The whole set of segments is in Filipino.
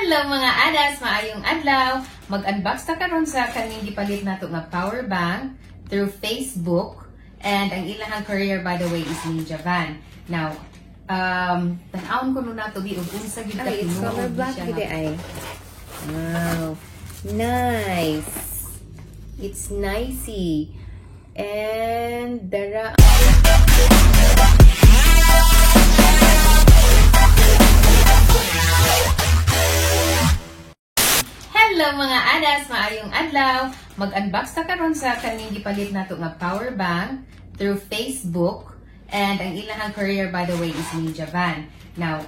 Hello mga adas, maayong adlaw. Mag-unbox ta karon sa kaning gipalit nato nga power bank through Facebook, and ang ilahang courier by the way is Ninja Van. Now, tan-awon ko nun nato biog unsa gyud ka it's color black gid ay. Wow. Nice. It's nicey. And dara Hello mga adas, maayong adlaw. Mag-unbox ta karon sa kaning gipalit nato nga power bank through Facebook, and ang ilahang courier by the way is Ninja Van. Now,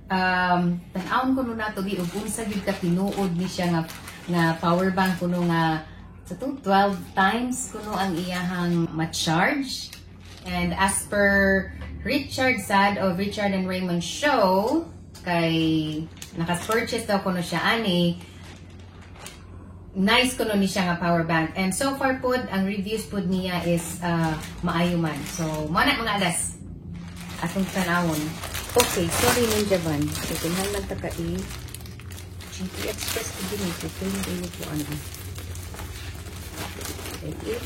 tan-awon ko nun nato biog unsa gyud ka tinuod ni siya nga power bank kuno nga sa 12 times kuno ang iyahang ma-charge. And as per Richard Sad of Richard and Raymond Show, kay nakas-purchase daw kuno siya ani. Nice kuno ni siya nga power bank. And so far pod, ang reviews pod niya is maayo man. So, mana mga adas. Atong tanawon. okay, sorry Ninja Van. Ito na lang taka GP Express ko din ito. Ito yung ino po ano. Okay.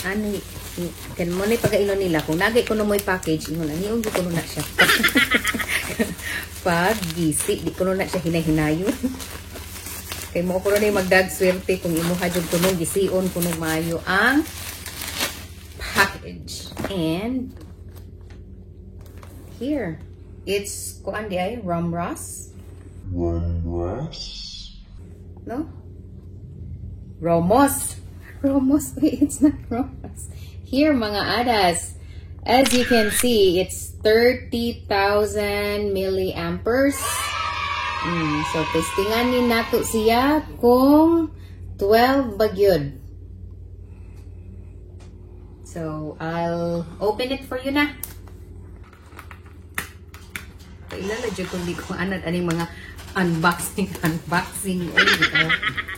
Ano kan mo ni pagailo nila kung nagay ko no mo'y package ingon ani ungo kuno na siya. Pag gisi di kuno na siya hinay-hinayon. Kay mo kuno na magdag swerte kung imuha jud kuno gisiun kuno maayo ang package. And here it's kuan di ay Romros. No? Romos. Wait, it's not Romos. Here, mga adas, as you can see, it's 30,000 milliamperes. So, testinganin nato siya kung 12 bagyod. So, I'll open it for you na. Kailan dyan kung di ko anad aning mga unboxing. Oy, dito.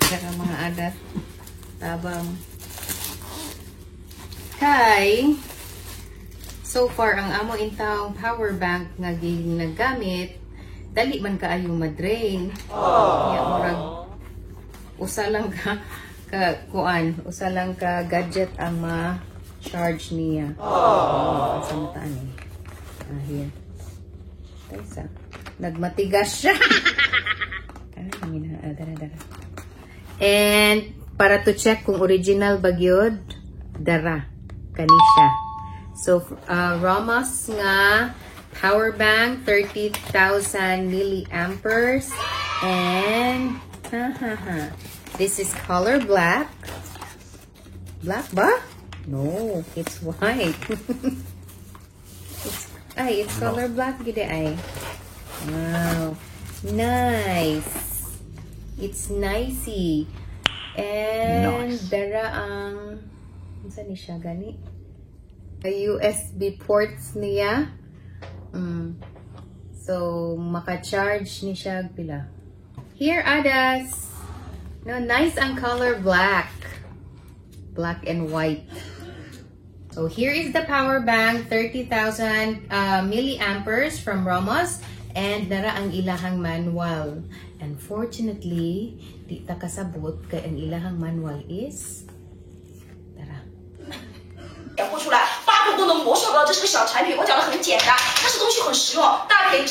Kaya mga adas. Tabang. Kay, so far, ang amo intawong power bank nga ginagamit, dali man kaayo madrain. Kaya murag, usa lang ka usa lang ka gadget ang ma-charge niya. Sa mataan eh. Here. Taysa. Nagmatigas siya. Dara. And, para to check kung original bagyod, dara, kanisha. So, Romos nga power bank, 30,000 milliamperes. And, this is color black. Black ba? No, it's white. It's color black gid ay. Wow. Nice. It's nicey. And nice. Dara ang unsa ni siya gani? A USB ports niya. So maka-charge ni siya pila. Here adas. No, nice ang color black. Black and white. So here is the power bank, 30,000 milliamperes from Romos, and dara ang ilahang manual. Unfortunately, di ta kasabot kay ang ilahang manual is tara. 演不出来8分钟的魔手的，这是个小产品，我讲的很简单，但是东西很实用，大家可以。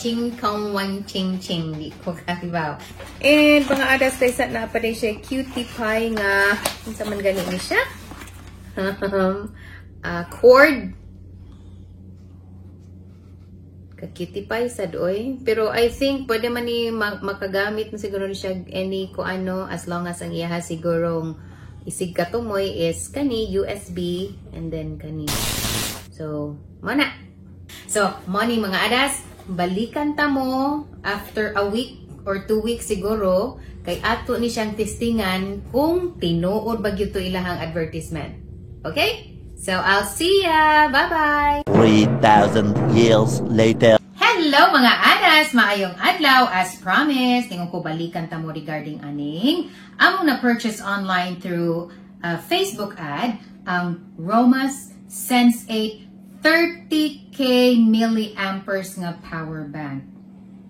Ching kong wang ching ching di ko kakibaw. And mga adas kaysa na pa din siya cutie pie nga unsa man gani ni siya. Cord. Cutie pie sad oy. Pero I think pwede man ni makagamit mo siguro siya any ko ano, as long as ang iyaha sigurong isig katumoy is kani USB and then kani. So, mana. So, money mga adas, balikan ta mo after a week or 2 weeks siguro kay ato ni siyang testingan kung tinuod ba gyud to ilahang advertisement. Okay? So, I'll see ya. Bye-bye. 3,000 years later. Hello mga adas! Maayong adlaw. As promised, tingong ko balikan ta mo regarding aning among na-purchase online through Facebook ad, ang Romos Sense8 30k milliamperes nga power bank.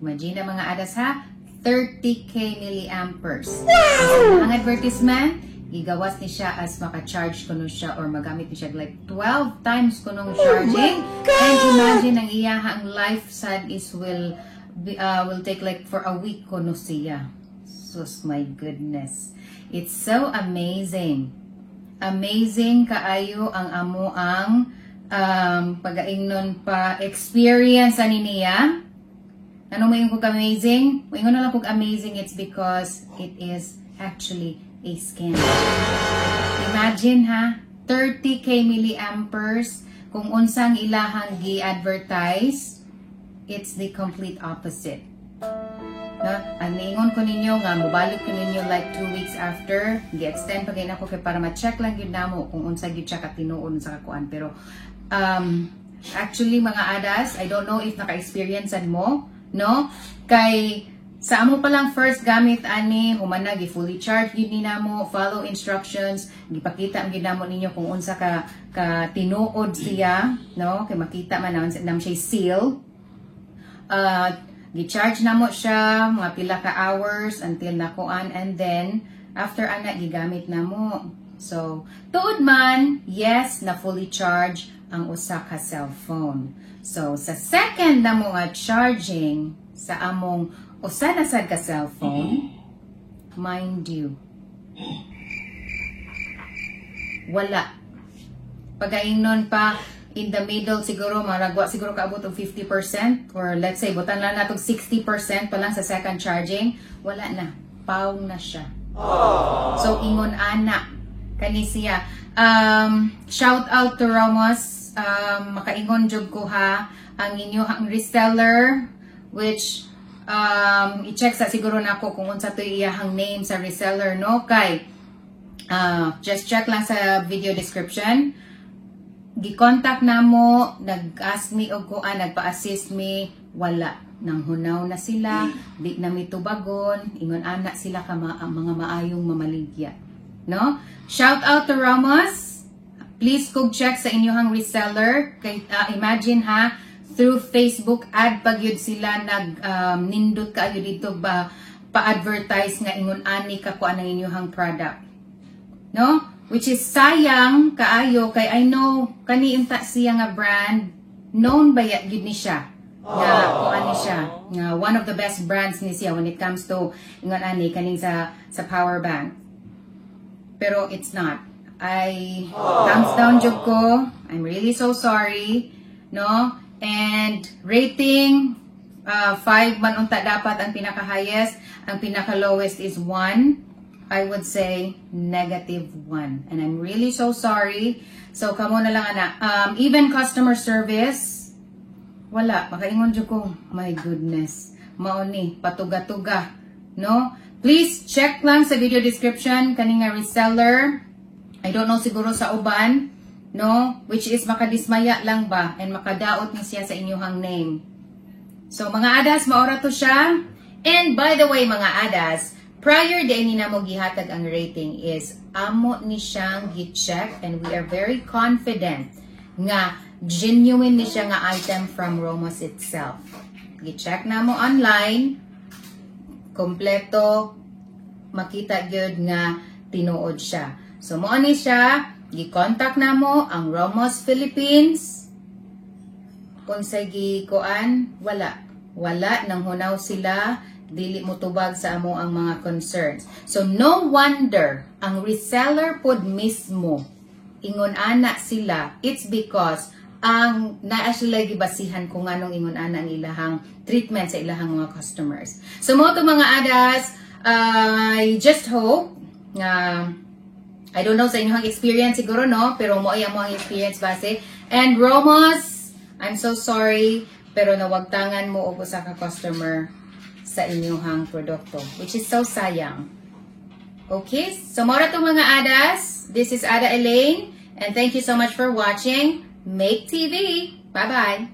Imagine na mga adas ha, 30k milliamperes. Wow! Ang advertisement, gigawas ni siya as maka-charge kuno siya or magamit ni siya like 12 times kunong charging. And imagine ang iyahang life sad is will take like for a week kuno siya. Sus, my goodness. It's so amazing. Amazing kaayo ang amo ang pag-aingnon pa experience ani niya. Ano mo yung kog amazing? Moingon na lang kog amazing, it's because it is actually a scam. Imagine ha, 30k milliamperes kung unsang ilahang gi-advertise, it's the complete opposite. Ang niingon ko ninyo nga mobalik ko ninyo like 2 weeks after, gi-extend pa kayo ako kay para ma-check lang yun namo kung unsa gyud siya katinuon sa kakuan. Pero actually mga adas, I don't know if naka-experiencean mo, no? Kay sa amo pa lang first gamit ani humana gi fully charged gid ni namo, follow instructions, gipakita ang gid namo ninyo kung unsa ka tinuod siya, no? Kay makita man nam siya seal. Gi-charge namo siya mga pila ka hours until nakuan, and then after ana gigamit namo. So tuod man, yes, na fully charged ang usa ka cellphone. So sa second namo nga charging sa among usa na sad ka cellphone, mind you, wala. Pag-aingnon pa in the middle siguro maragwa siguro kaabot og 50% or let's say butan lang natong 60% pa lang sa second charging, wala na, paong na siya. So ingon ana kani siya. Shout out to Ramos. Makaingon jud ko ha ang inyong reseller, which i-check sa siguro nako kung unsa to iyahang name sa reseller, no? Kay just check lang sa video description. Gi-contact namo, nag-ask me og kuan, nagpa-assist me, wala, nang hunaw na sila, di na mitubagon, ingon ana sila ka mga maayong mamaligya, no? Shout out to Ramos. Please kog check sa inyong reseller. Kay imagine ha, through Facebook ad pag yun sila nindot kaayo dito ba pa-advertise nga ingon ani ka kuan ang inyong product, no? Which is sayang kaayo kay I know kani unta siya nga brand known ba yun ni siya nga kuan ni siya nga one of the best brands ni siya when it comes to ingon ani kaning sa power bank, pero it's not. I thumbs down jud ko. I'm really so sorry, no? And rating 5 man unta dapat ang pinaka highest, ang pinaka lowest is 1. I would say -1, and I'm really so sorry. So kamo na lang ana. Even customer service, wala, makaingon jud ko. My goodness, mao ni patuga-tuga, no? Please check lang sa video description kaning nga reseller. I don't know siguro sa uban, no? Which is makadismaya lang ba and makadaot ni siya sa inyong name. So mga adas, maora to siya. And by the way mga adas, prior day ni namo gihatag ang rating is amo ni siyang gi-check, and we are very confident nga genuine ni siya nga item from Ramos itself. Gi-check namo online, kompleto, makita gyud nga tinuod siya. So mo ni siya, gi-contact namo ang Ramos Philippines. Kung sa gi-kuan, wala nang hunaw sila, dili mo tubag sa amo ang mga concerns. So no wonder ang reseller pod mismo ingon ana sila, it's because ang naa sila gibasihan kung anong ingon ana ang ilahang treatment sa ilahang mga customers. So mo to mga adas, I just hope na I don't know sa inyong experience siguro, no? Pero mo ay ang experience base. And Ramos, I'm so sorry, pero nawagtangan mo og usa ka customer sa inyong produkto, which is so sayang. Okay? So mora to mga adas. This is Ada Elaine, and thank you so much for watching Make TV. Bye-bye.